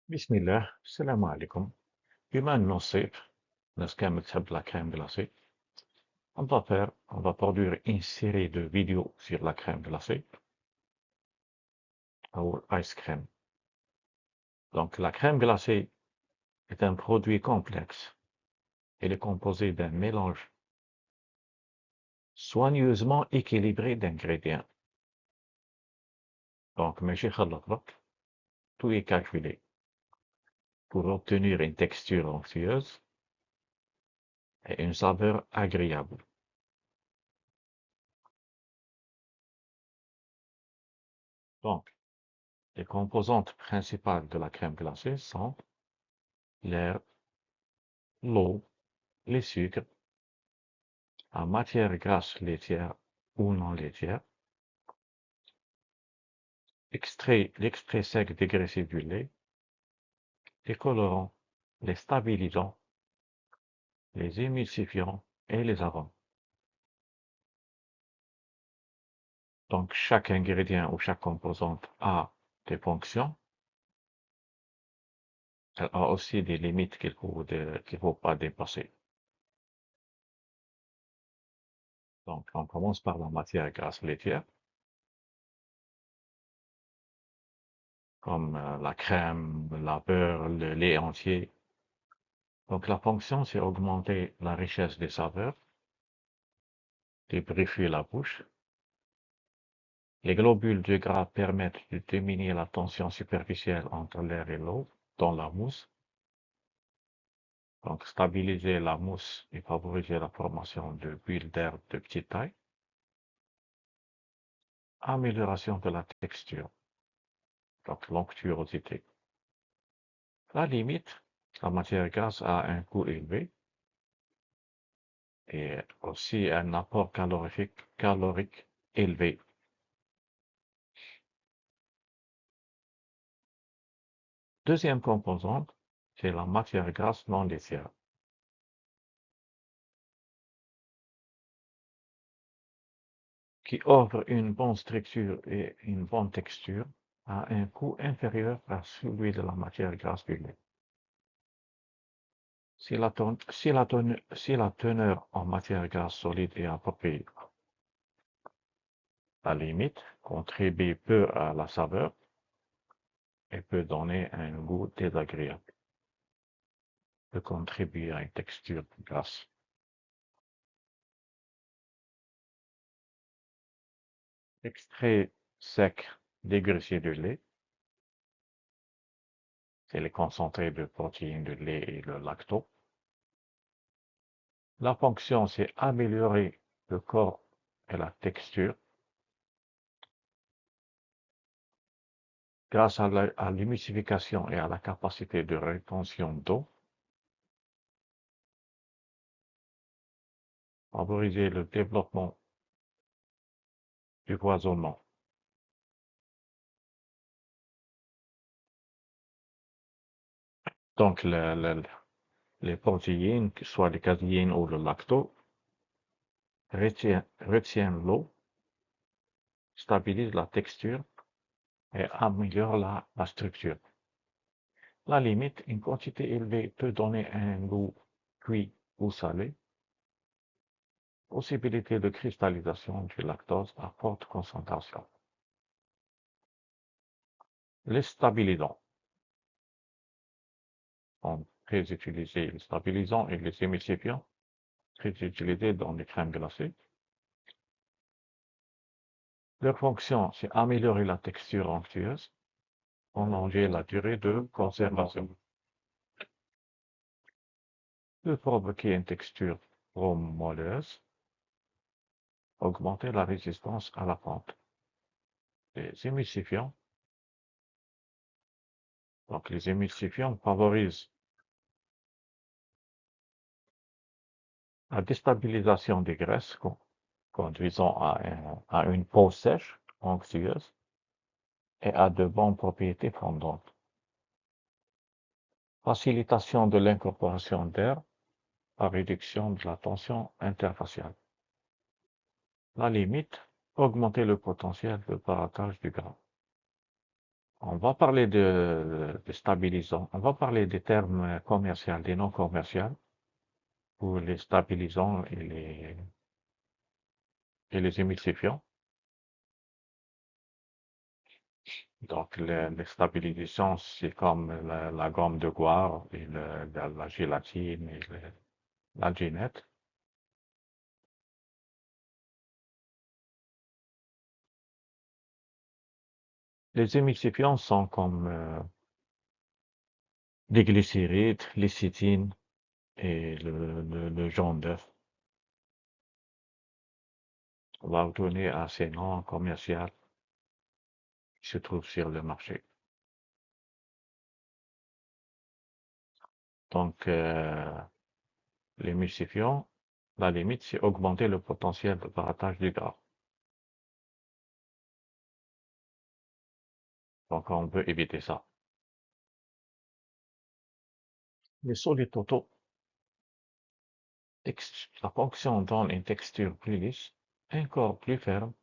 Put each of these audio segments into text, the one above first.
بسم الله السلام عليكم. بما انه الصيف الناس كامل تحب لا crème glacée. On va produire une série de vidéos sur la crème glacée ou ice cream. Donc la crème glacée est un produit complexe. Elle est composée d'un mélange soigneusement équilibré d'ingrédients. Donc ماشي خلطة. Tout est calculé pour obtenir une texture onctueuse et une saveur agréable. Donc, les composantes principales de la crème glacée sont l'air, l'eau, les sucres, la matière grasse laitière ou non laitière, l'extrait sec dégraissé du lait, les colorants, les stabilisants, les émulsifiants et les arômes. Donc chaque ingrédient ou chaque composante a des fonctions. Elle a aussi des limites qu'il faut pas dépasser. Donc on commence par la matière grasse laitière, comme la crème, la beurre, le lait entier. Donc la fonction, c'est augmenter la richesse des saveurs, lubrifier la bouche. Les globules de gras permettent de diminuer la tension superficielle entre l'air et l'eau dans la mousse. Donc stabiliser la mousse et favoriser la formation de bulles d'air de petite taille. Amélioration de la texture, donc l'onctuosité. La limite, la matière grasse a un coût élevé et aussi un apport calorique élevé. Deuxième composante, c'est la matière grasse non laitière. Qui offre une bonne structure et une bonne texture à un coût inférieur à celui de la matière grasse du lait. Si la teneur en matière grasse solide est appropriée, la limite contribue peu à la saveur et peut donner un goût désagréable, peut contribuer à une texture grasse. Extrait sec dégraissé de lait, c'est les concentrés de protéines de lait et le lactose. La fonction, c'est améliorer le corps et la texture grâce à l'humidification et à la capacité de rétention d'eau. Favoriser le développement du foisonnement. Donc les protéines, que ce soit les caséines ou le lactose, retiennent l'eau, stabilisent la texture et améliorent la structure. La limite, une quantité élevée peut donner un goût cuit ou salé. Possibilité de cristallisation du lactose à forte concentration. Les stabilisants sont très utilisés, les stabilisants et les émulsifiants, très utilisés dans les crèmes glacées. Leur fonction, c'est améliorer la texture onctueuse, prolonger la durée de conservation, de provoquer une texture moelleuse, augmenter la résistance à la pente. Les émulsifiants, donc les émulsifiants favorisent la déstabilisation des graisses conduisant à une peau sèche, onctueuse et à de bonnes propriétés fondantes. Facilitation de l'incorporation d'air par réduction de la tension interfaciale. La limite, augmenter le potentiel de baratage du gras. On va parler de stabilisants. On va parler des termes commerciaux, des non commerciaux, pour les stabilisants et les émulsifiants. Donc, les stabilisants, c'est comme la gomme de guar et la gélatine et l'alginate. Les émulsifiants sont comme des glycérides, lécithine et le jaune d'œuf. On va retourner à ces noms commerciaux qui se trouvent sur le marché. Donc, l'émulsifiant, la limite, c'est augmenter le potentiel de partage du gras. Donc, on peut éviter ça. Les solides totaux, la fonction donne une texture plus lisse, un corps plus ferme,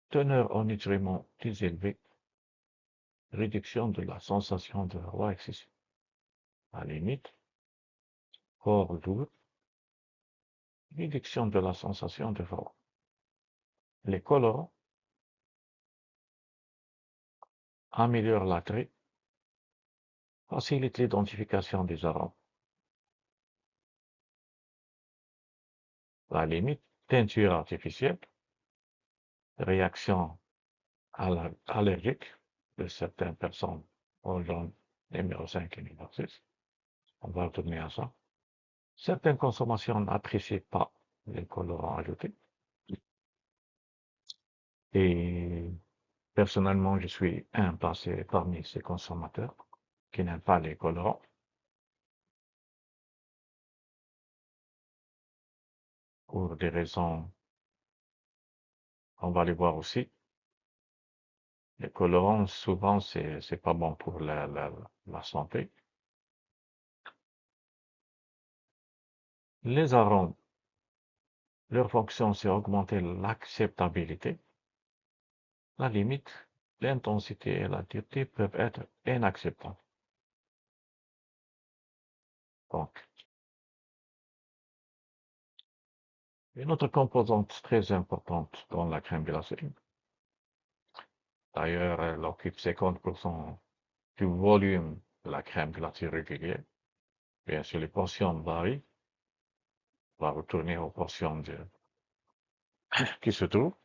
teneur en nutriments plus élevée, réduction de la sensation de froid excessif. À la limite, corps lourd, réduction de la sensation de froid. Les colorants améliorent l'attrait, facilitent l'identification des arômes. À la limite, teinture artificielle, réaction allergique de certaines personnes au jaune numéro 5 et numéro 6. On va retourner à ça. Certaines consommations n'apprécient pas les colorants ajoutés. Et personnellement, je suis parmi ces consommateurs qui n'aiment pas les colorants pour des raisons, on va les voir aussi. Les colorants, souvent, c'est pas bon pour la santé. Les arômes, leur fonction, c'est augmenter l'acceptabilité. La limite, l'intensité et la dureté peuvent être inacceptables. Donc, une autre composante très importante dans la crème glacée, d'ailleurs, elle occupe 50% du volume de la crème glacée régulière. Bien sûr, les portions varient. On va retourner aux portions qui se trouvent.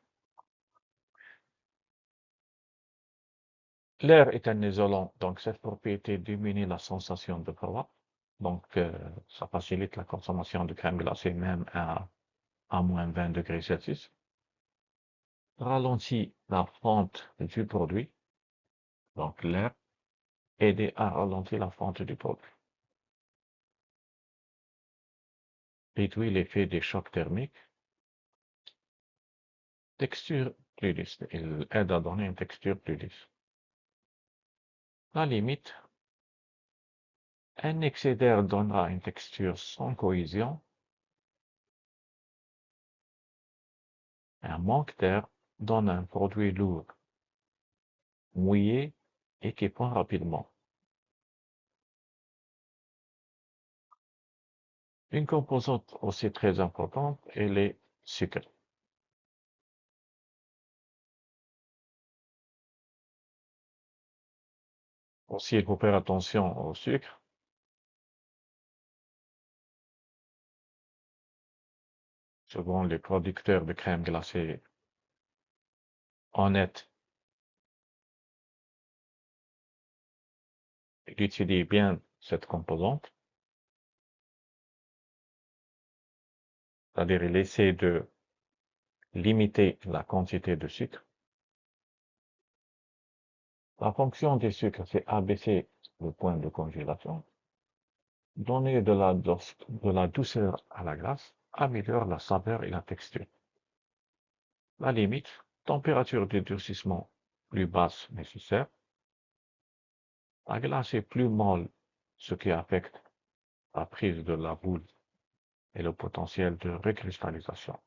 L'air est un isolant, donc cette propriété diminue la sensation de froid. Donc, ça facilite la consommation de crème glacée même à moins 20 degrés Celsius. Ralentit la fonte du produit, donc l'air, aide à ralentir la fonte du produit. Réduit l'effet des chocs thermiques. Texture plus lisse. Il aide à donner une texture plus lisse. La limite, un excès d'air donnera une texture sans cohésion. Un manque d'air donne un produit lourd, mouillé et qui pond rapidement. Une composante aussi très importante est les sucres. Aussi, il faut faire attention au sucre. Selon les producteurs de crème glacée honnêtes, ils utilisent bien cette composante. C'est-à-dire, il essaie de limiter la quantité de sucre. La fonction des sucres, c'est abaisser le point de congélation, donner de la douceur à la glace, améliore la saveur et la texture. La limite, température de durcissement plus basse nécessaire. La glace est plus molle, ce qui affecte la prise de la boule et le potentiel de recristallisation.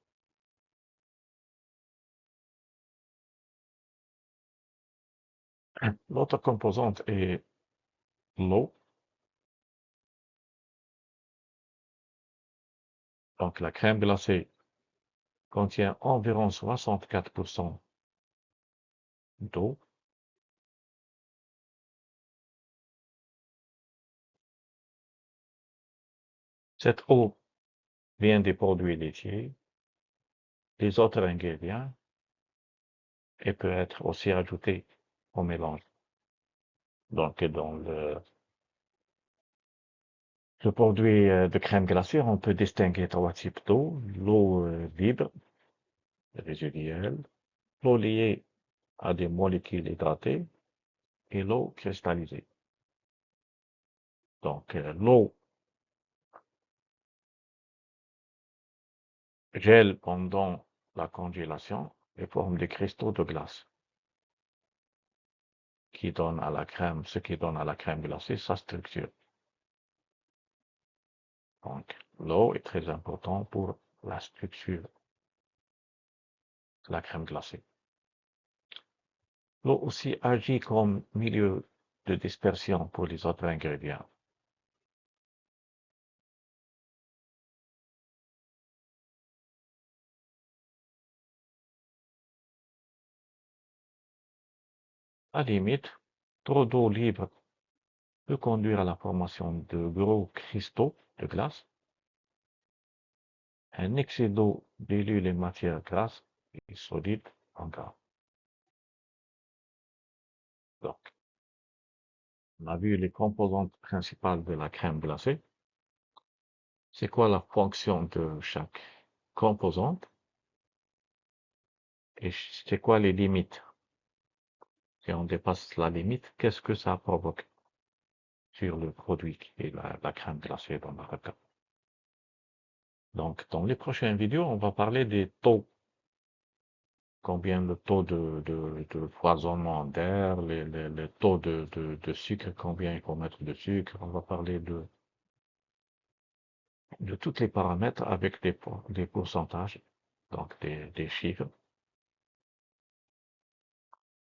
L'autre composante est l'eau. Donc la crème glacée contient environ 64% d'eau. Cette eau vient des produits laitiers, des autres ingrédients, et peut être aussi ajoutée au mélange. Donc dans le produit de crème glacée, on peut distinguer trois types d'eau: l'eau libre, résiduelle, l'eau liée à des molécules hydratées et l'eau cristallisée. Donc l'eau gèle pendant la congélation et forme des cristaux de glace qui donnent à la crème, ce qui donne à la crème glacée sa structure. Donc l'eau est très importante pour la structure de la crème glacée. L'eau aussi agit comme milieu de dispersion pour les autres ingrédients. À la limite, trop d'eau libre peut conduire à la formation de gros cristaux de glace. Un excès d'eau dilue les matières grasses et solides en gras. Donc, on a vu les composantes principales de la crème glacée. C'est quoi la fonction de chaque composante et c'est quoi les limites? Si on dépasse la limite, qu'est-ce que ça provoque sur le produit qui est la crème glacée dans notre cas? Donc, dans les prochaines vidéos, on va parler des taux. Combien le taux de foisonnement d'air, les taux de sucre, combien il faut mettre de sucre. On va parler de tous les paramètres avec des pourcentages, donc des chiffres.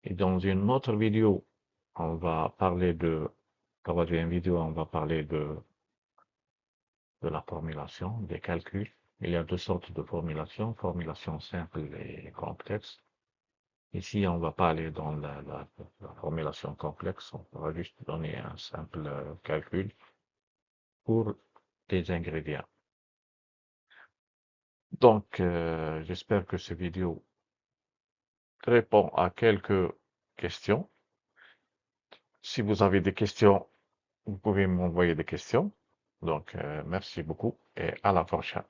Et dans une autre vidéo, on va parler troisième vidéo, on va parler de la formulation, des calculs. Il y a deux sortes de formulation simple et complexe. Ici, on ne va pas aller dans la formulation complexe, on va juste donner un simple calcul pour des ingrédients. Donc, j'espère que cette vidéo répond à quelques questions. Si vous avez des questions, vous pouvez m'envoyer des questions. Donc, merci beaucoup et à la prochaine.